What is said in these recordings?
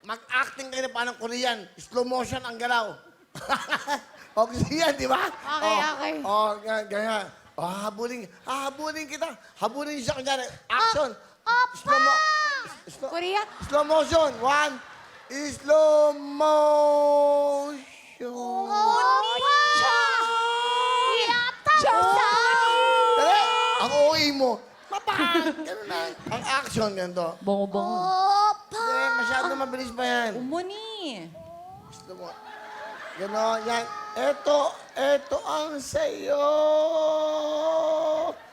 mag-acting kayo na parang Korean. Slow motion ang galaw. O, gusto yan, di ba? Okay, okay. Ganyan. Habulin kita. Habulin siya kanya. Action. Korea? Slow motion. One. Slow motion. Dali. Ang OA mo. Ganun na. Ang action, ganito. Bongo-bongo. Hindi, masyado mabilis pa yan. Umuni. Gusto mo. Gano'n, yan. Eto ang sayo.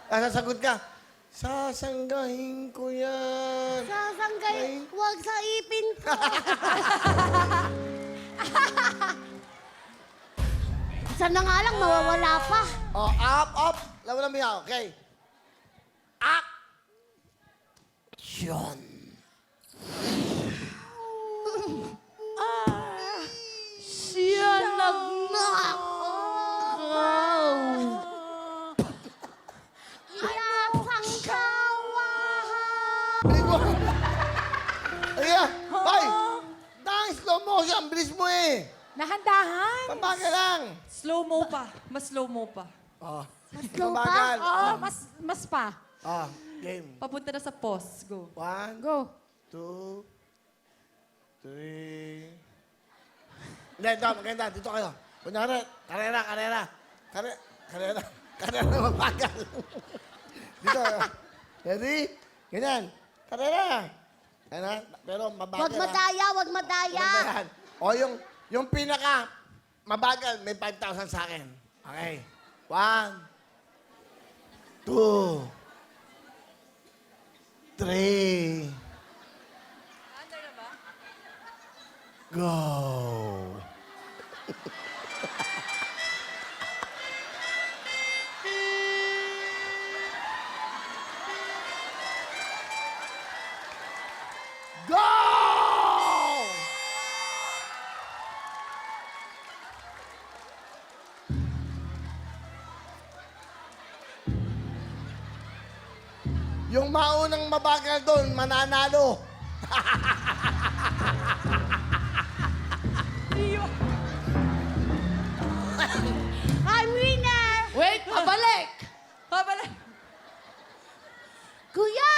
Sasagot ka. Sasanggahin ko yan. Sasanggay, huwag sa ipin ko. Sana nga lang, mawawala pa. Oh, up. Lawan mo yan, okay? Up. Action. Siya nagnakaw. Ilasang kawahan. Bilis mo. Ayan. Hoy. Dahil slow motion. Bilis mo eh. Nahandahan? Pabagal lang. Slow-mo pa. Mas slow-mo pa. Oh. slow pa? Pabagal. Oo, mas pa. Oh, game. Papunta na sa pause. Go. 1, Go. 2, 3. Hindi, ito, maganda. Dito kayo. Kunyari, karera mabagal. Dito. Ready? Ganyan. Karera. Ganyan, pero mabagal. Huwag madaya, huwag madaya. Ganyan. O, yung pinaka mabagal, may 5,000 sa akin. Okay. 1, 2, 3. Go! Go! Yung maunang mabagal doon, mananalo. I'm winner! Wait! Pabalik! Pabalik! Kuya!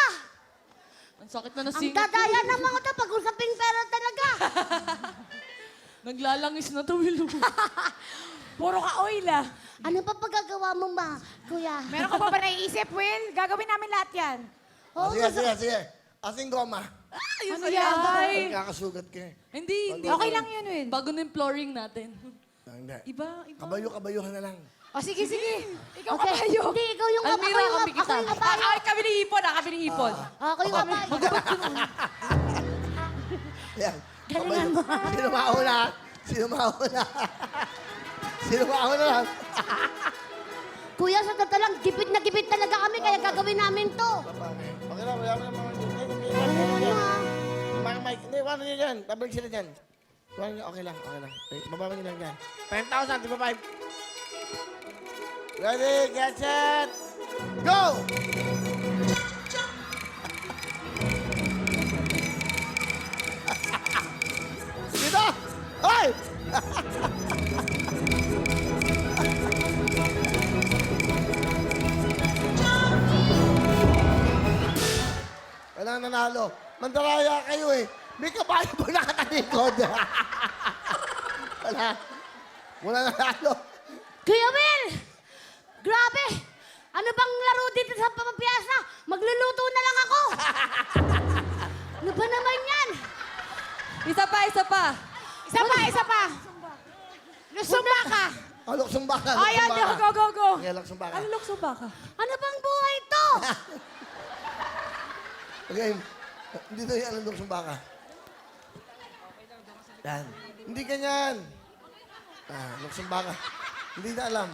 Ang sakit na Ang singit. dadaya naman ko ito pag-usaping pera talaga. Naglalangis na to, Willow. Puro ka oil ah. Ano pa pagagawa mo ba, kuya? Meron ka pa ba naiisip, Will? Gagawin namin lahat yan. Oo, Sige. Asing goma. Ano yan? Magkakasugat ka eh. Hindi. Okay lang yun, Will. Bago na yung flooring natin. Hindi. Iba. Kabayo-kabayuhan na lang. O sige. Ikaw Okay. kabayo. Hindi, ikaw yung Almira, ako kami kita. yung kabayo. Ay, kami ni Ipon, kami ni Ipon. Ako yung kabayo. Yan. Galingan mo. Sino mauna? Sino mauna lang? Kuya, sa totoo lang, gipit na gipit talaga kami, kaya gagawin namin to. Okay lang, wala mo naman. Mike, hindi, wala nyo dyan. Babalik sila dyan. Wala nyo, okay lang. Bababa nyo lang dyan. 5,000, di ba 5? Ready, get set, go! Dito! Hoy! Walang nanalo. Mandaraya kayo eh. May kabayo po nakatalikod. Wala nanalo. Kuya Will! Grabe! Ano bang laro dito sa pamapiyasa? Magluluto na lang ako! Ano ba naman yan? Isa pa. Isa pa. Lusumba ka. Luksumba ka. Ayan, go. Okay, luksumba ka. Ano lukso ba ka? Ano bang buhay to? Okay. Dito yan ang luksumba ka. Yan. Hindi ganyan. Luksumba ka. Hindi na alam.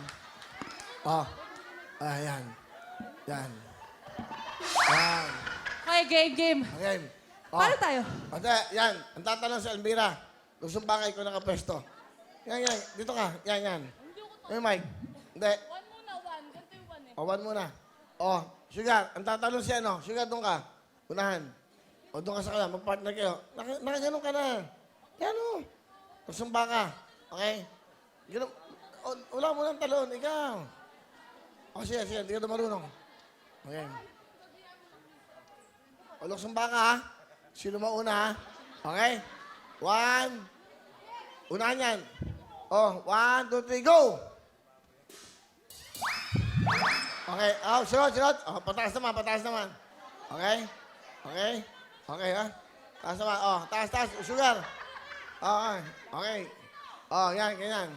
Yan. Yan. Okay, game. Okay. Paano tayo? Ate, yan. Ang tatanong si Almira. Luksumba ka, ikaw nakapwesto. Yan. Dito ka. Yan. Yung mic. Hindi. One muna. Ganito yung one eh. One muna. Sugar. Ang tatanong si ano. Sugar, doon ka. Unahan. O doon ka sa kanya, mag-partner kayo. Nakaganon ka na. Gano. Magsumba ka. Okay? Ganun. Wala mo ng talon, ikaw. O sige, hindi ka na marunong. Okay. O luksumba ka, ha? Sino mauna, ha? Okay? 1. Unahan yan. O, 1, 2, 3, go! Okay. Oh, sunod. Oh, pataas naman. Okay? Okay? Okay, ha? Taas naman. Oh, taas. Sugar. Oh, okay. Oh, yan, ganyan.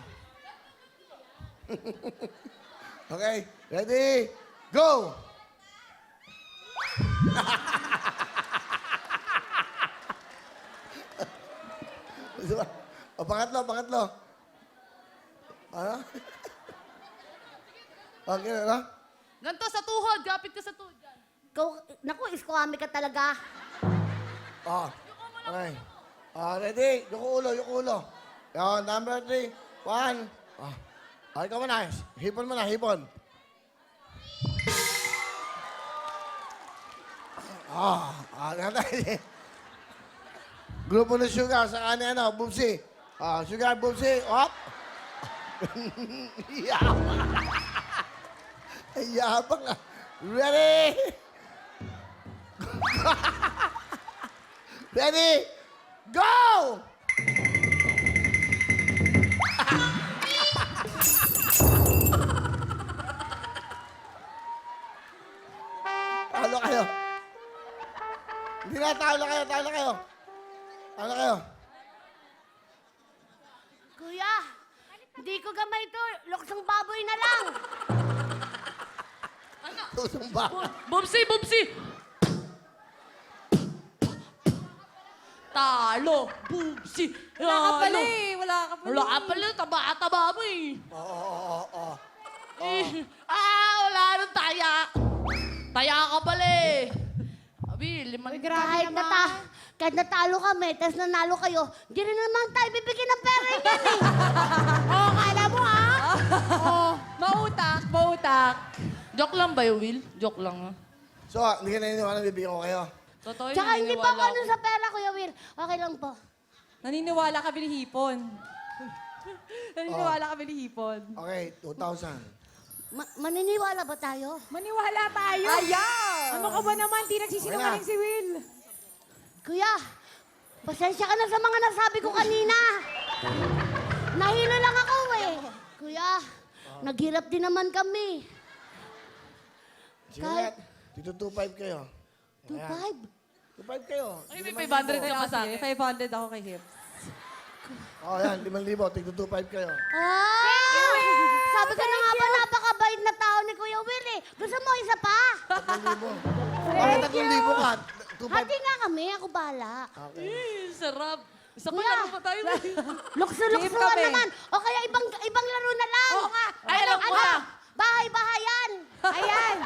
Okay. Ready? Go! O, pangatlo. Ano? Okay, ano? Ganto sa tuhod. Gapit ka sa tuhod. Yan. Naku, iskuhami ka talaga. Oh, okay. Ready? Yung ulo. Yan, number 3. 1. Okay ka muna. Hipon mo na, hipon. Grupo ng Sugar sa kanin, Bubsy. Sugar, Bubsy. Hop. Yabang ah. Ready? Ready? Go! Talo kayo. Hindi na, talo kayo. Kuya, hindi ko gamay ito. Luksong baboy na lang. Tusong ba? Bubsy! Talo! Bubsy! Wala ka pala eh. Wala ka pala. Taba mo eh. Oo. Wala nang taya. Taya ka pala eh. Abi, Uy, grabe naman. Kahit natalo kami, tapos nanalo kayo, di rin naman tayo bibigyan ng pera yan eh. Oh, kala mo oh, mautak. Joke lang ba yun, Will? Joke lang, ha? So, hindi ka naniniwala bibigyan ko kayo. Totoo yun, Tsaka hindi pa ako naniniwala ano sa pera, Kuya Will. Okay lang po. Naniniwala kami ni Hipon. Naniniwala kami ni Hipon. Okay, 2,000. Maniniwala ba tayo? Maniwala tayo. Ayaw! Ano ka ba naman? Di nagsisinungaling si Will. Kuya, pasensya ka na sa mga nasabi ko kanina. Nahilo lang ako eh. Kuya, naghirap din naman kami. Sige Kahit- na, dito 2,500 kayo. 2.5. 2,500 kayo. Ay, may 500 ka pa sa Sige, akin. 500 ako kay Hips. Oh, yan, 5,000. Tigto 2,500 kayo. Sabi ko na nga ba, napakabait na tao ni Kuya Will eh. Gusto mo isa pa? 3,000. Bakit 3,000 ka? 2,500. Hati nga kami, ako bahala. Okay. Sarap. Isa pa Kuya. laro pa tayo. Lukso-luksuan kami. naman. O kaya ibang laro na lang. Oo nga. Ay, alam ko na. Bahay-bahayan. Ayan.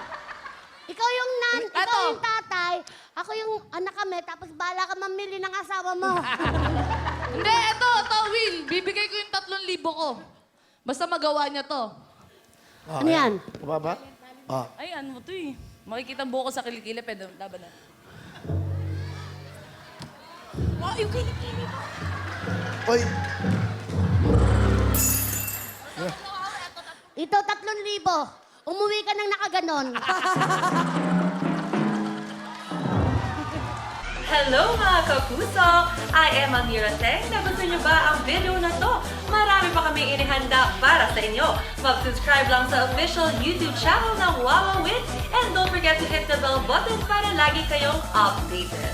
Ikaw yung ikaw Eto. yung tatay, ako yung anak kami, tapos bahala ka mamili ng asawa mo. Hindi, ito, Will. Bibigay ko yung 3,000 ko. Basta magawa niya to. Oh, Ano yan? Baba? Oh. Ay, ano to eh. Makikita ang buko sa kilikili, pwede laban na. Oh, yung kilikili mo. Oy, Ito, 3,000. Umuwi ka nang nakaganon. Hello mga kapuso! I am Amira Teng. Nagustuhan niyo ba ang video na to? Marami pa kami inihanda para sa inyo. Mag-subscribe lang sa official YouTube channel ng Wawa Win and don't forget to hit the bell button para lagi kayong updated.